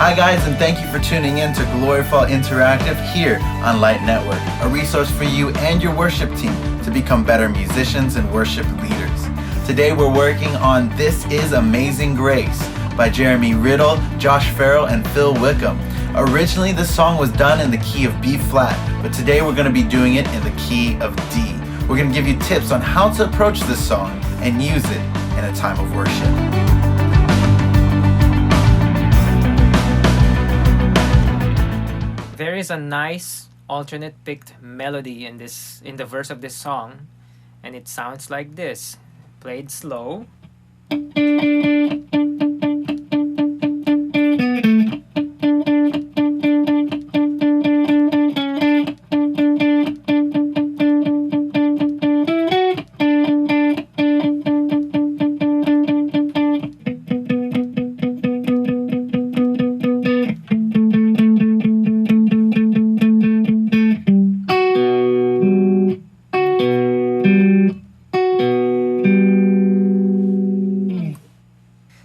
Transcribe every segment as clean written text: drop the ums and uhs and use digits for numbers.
Hi guys, and thank you for tuning in to Gloryfall Interactive here on Light Network, a resource for you and your worship team to become better musicians and worship leaders. Today we're working on This Is Amazing Grace by Jeremy Riddle, Josh Farrell, and Phil Wickham. Originally, this song was done in the key of B flat, but today we're going to be doing it in the key of D. We're going to give you tips on how to approach this song and use it in a time of worship. There is a nice alternate picked melody in the verse of this song, and it sounds like this, played slow.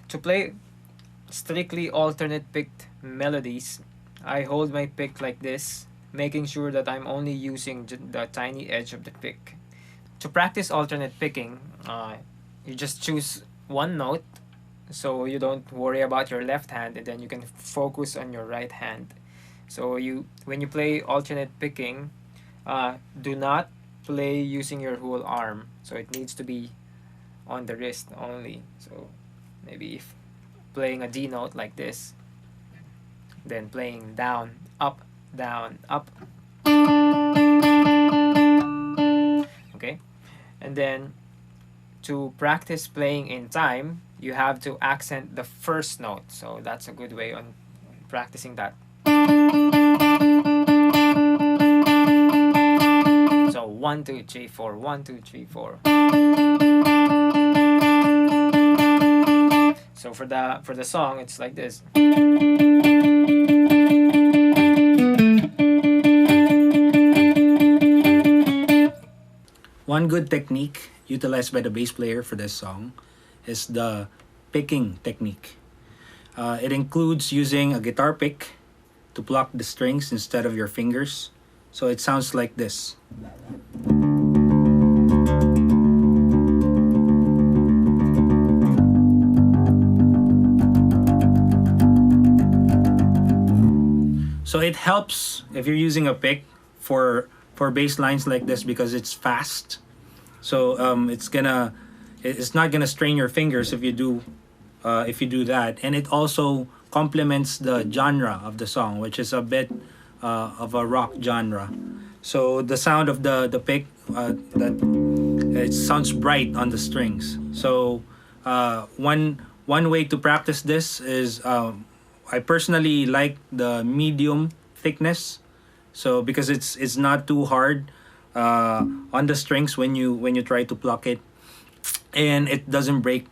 To play strictly alternate picked melodies, I hold my pick like this, making sure that I'm only using the tiny edge of the pick. To practice alternate picking, you just choose one note so you don't worry about your left hand, and then you can focus on your right hand. So when you play alternate picking, do not play using your whole arm. So it needs to be on the wrist only. So maybe if playing a D note like this, then playing down, up, okay? And then to practice playing in time, you have to accent the first note. So that's a good way on practicing that. So 1, 2, 3, 4, 1, 2, 3, 4. So for the song, it's like this. One good technique utilized by the bass player for this song is the picking technique. It includes using a guitar pick to pluck the strings instead of your fingers. So it sounds like this. So it helps if you're using a pick for bass lines like this because it's fast. So it's not gonna strain your fingers if you do that, and it also complements the genre of the song, which is a bit of a rock genre. So the sound of the pick that it sounds bright on the strings. So one way to practice this is I personally like the medium thickness, so because it's not too hard on the strings when you try to pluck it, and it doesn't break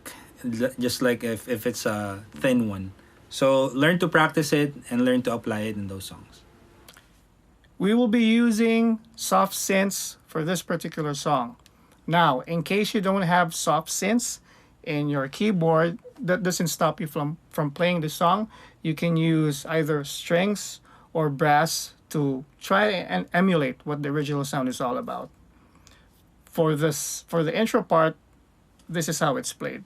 just like if it's a thin one. So learn to practice it and learn to apply it in those songs. We will be using soft synths for this particular song. Now, in case you don't have soft synths in your keyboard, that doesn't stop you from playing the song. You can use either strings or brass to try and emulate what the original sound is all about. For the intro part, this is how it's played.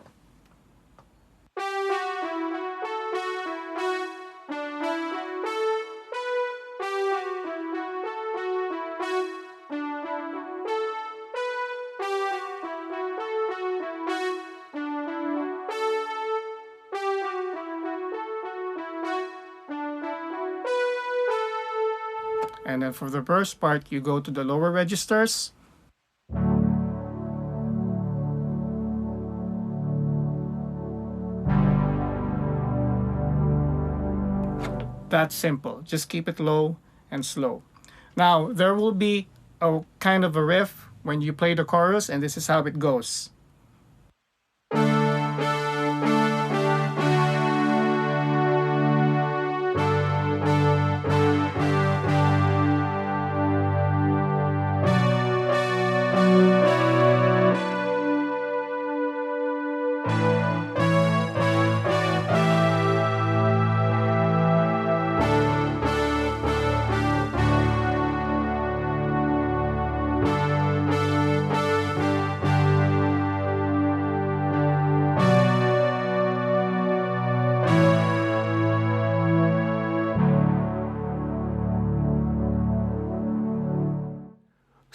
And then for the verse part, you go to the lower registers. That's simple. Just keep it low and slow. Now, there will be a kind of a riff when you play the chorus, and this is how it goes.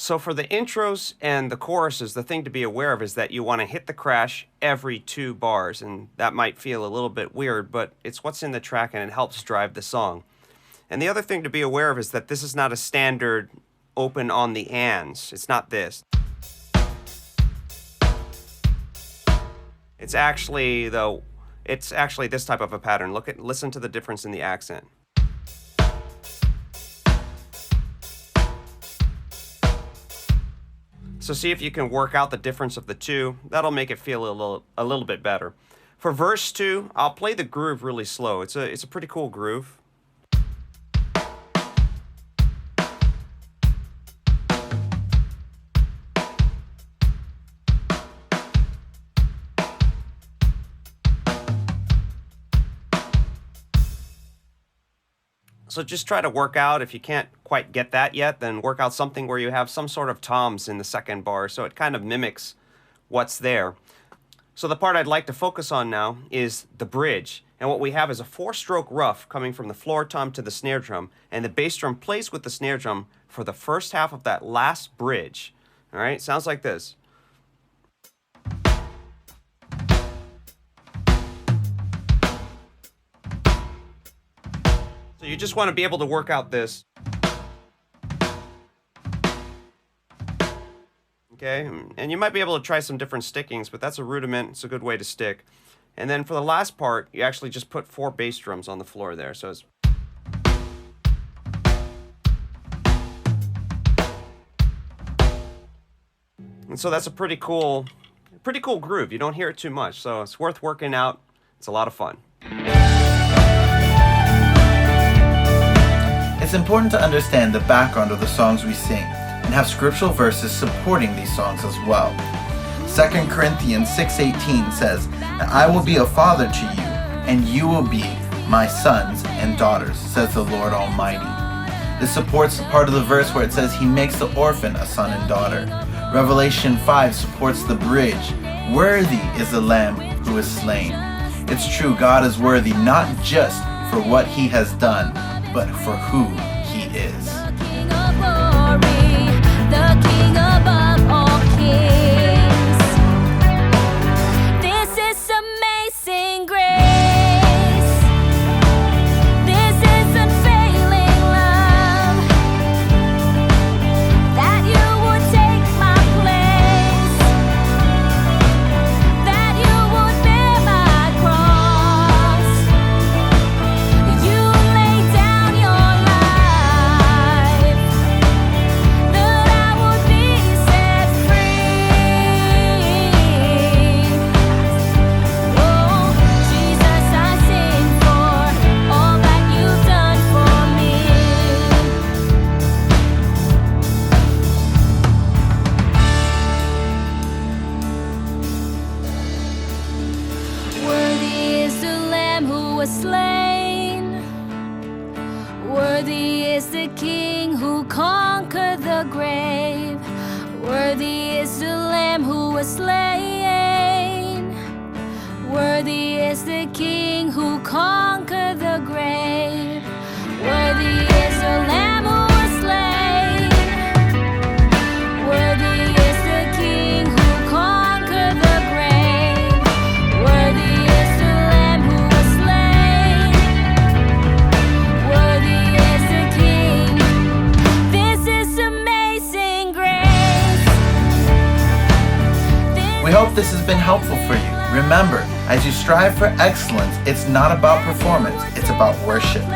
So for the intros and the choruses, the thing to be aware of is that you want to hit the crash every 2 bars, and that might feel a little bit weird, but it's what's in the track and it helps drive the song. And the other thing to be aware of is that this is not a standard open on the ands. It's not this. It's actually this type of a pattern. Listen to the difference in the accent. So see if you can work out the difference of the two. That'll make it feel a little bit better. For verse 2, I'll play the groove really slow. It's a pretty cool groove. So just try to work out, if you can't quite get that yet, then work out something where you have some sort of toms in the second bar, so it kind of mimics what's there. So the part I'd like to focus on now is the bridge. And what we have is a 4-stroke rough coming from the floor tom to the snare drum, and the bass drum plays with the snare drum for the first half of that last bridge. All right, sounds like this. So you just want to be able to work out this. Okay, and you might be able to try some different stickings, but that's a rudiment. It's a good way to stick. And then for the last part, you actually just put 4 bass drums on the floor there. So it's... And so that's a pretty cool groove. You don't hear it too much, so it's worth working out. It's a lot of fun. It's important to understand the background of the songs we sing and have scriptural verses supporting these songs as well. 2 Corinthians 6:18 says, "And I will be a father to you, and you will be my sons and daughters, says the Lord Almighty." This supports the part of the verse where it says he makes the orphan a son and daughter. Revelation 5 supports the bridge, "Worthy is the Lamb who is slain." It's true, God is worthy not just for what he has done, but for who he is. The King of glory, the King above all kings. This is amazing grace. This is unfailing love. That you would take my place. That you would bear my cross. You laid down your life, that I would be set free. Oh, Jesus, I sing for all that you've done for me. Worthy is the Lamb who was slain. Worthy is the King who conquered the grave. Worthy is the Lamb who was slain. Worthy is the King who conquered the grave. Worthy is the Lamb who was slain. Worthy is the King who conquered the grave. Worthy is the Lamb who was slain. Worthy is the King. This is amazing grace. We hope this has been helpful for you. Remember, as you strive for excellence, it's not about performance, it's about worship.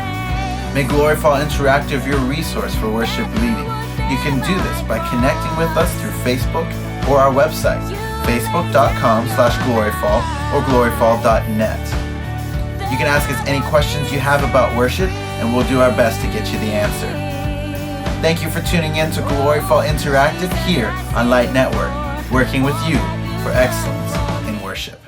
Make Gloryfall Interactive your resource for worship leading. You can do this by connecting with us through Facebook or our website, facebook.com/gloryfall or gloryfall.net. You can ask us any questions you have about worship, and we'll do our best to get you the answer. Thank you for tuning in to Gloryfall Interactive here on Light Network, working with you for excellence in worship.